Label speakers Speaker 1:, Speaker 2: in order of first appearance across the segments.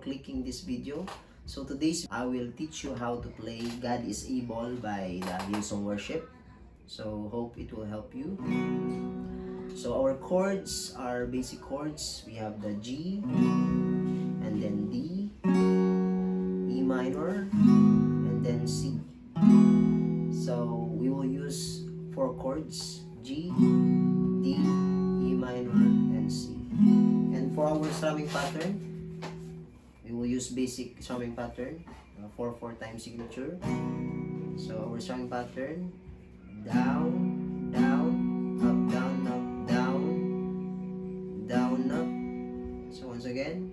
Speaker 1: clicking this video. So today's I will teach you how to play God is Able by the Hillsong worship. So hope it will help you. So our chords are basic chords. We have the G, and then D, E minor, and then C. So we will use 4 chords: G, D, E minor, and C. And for our strumming pattern, we will use basic strumming pattern, 4/4 time signature. So our strumming pattern: down, down, up, down, up, down, down, up. So once again.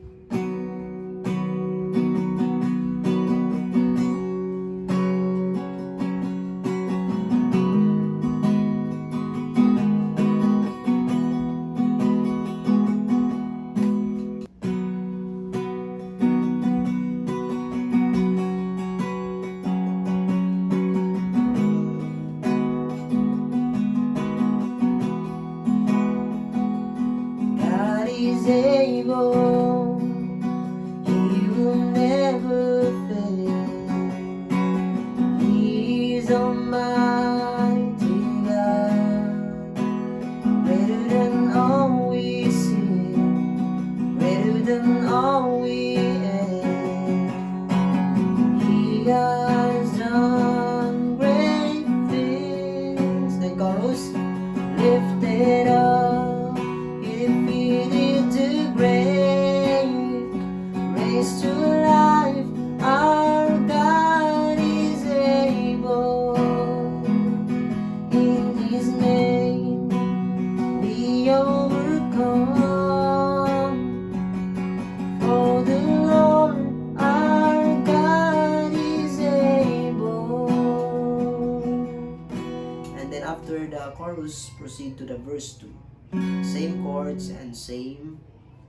Speaker 1: Able, He will never fail. He's Almighty God, greater than all we see, greater than all we have. He has done great things. Then chorus, lifted up, He defeated the grave, raised to life. Our God is able. In His name we overcome. For the Lord our God is able. And then after the chorus, proceed to the verse 2. Same chords and same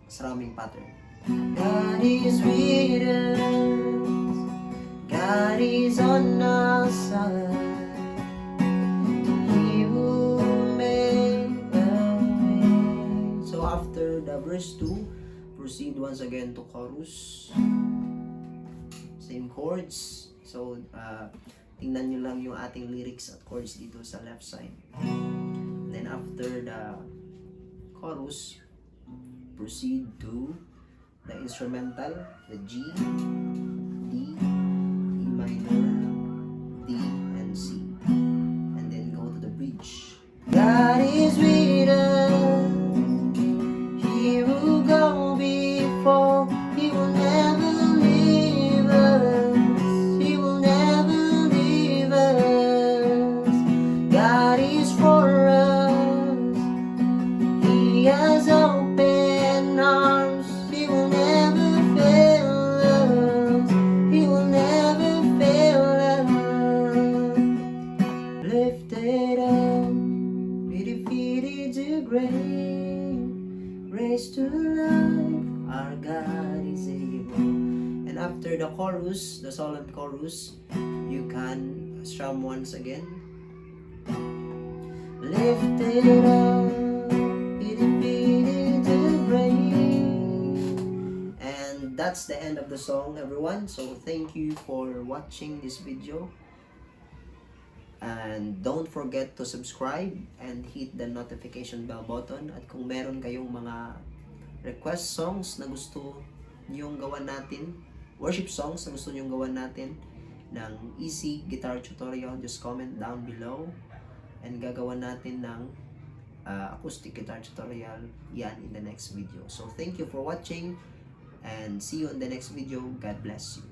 Speaker 1: strumming pattern. God is with us, God is on our side. He will make a way. So after the verse 2, proceed once again to chorus. Same chords. So tingnan nyo lang yung ating lyrics at chords dito sa left side. Then after the chorus, proceed to the instrumental, the G, D, E minor, D, and C. And then go to the bridge. God is with us, He will go before, He will never leave us, He will never leave us. God is for us, He has open arms. He will never fail us, He will never fail us. Lifted up, we defeated the grave, raised to life. Our God is able. And after the chorus, the solemn chorus, you can strum once again. Lifted up, He defeated the grave. And that's the end of the song, everyone. So thank you for watching this video. And don't forget to subscribe and hit the notification bell button. At kung meron kayong mga request songs na gusto niyong gawan natin, worship songs na gusto niyong gawan natin ng easy guitar tutorial, just comment down below. And gagawan natin ng acoustic guitar tutorial yan in the next video. So thank you for watching and see you in the next video. God bless you.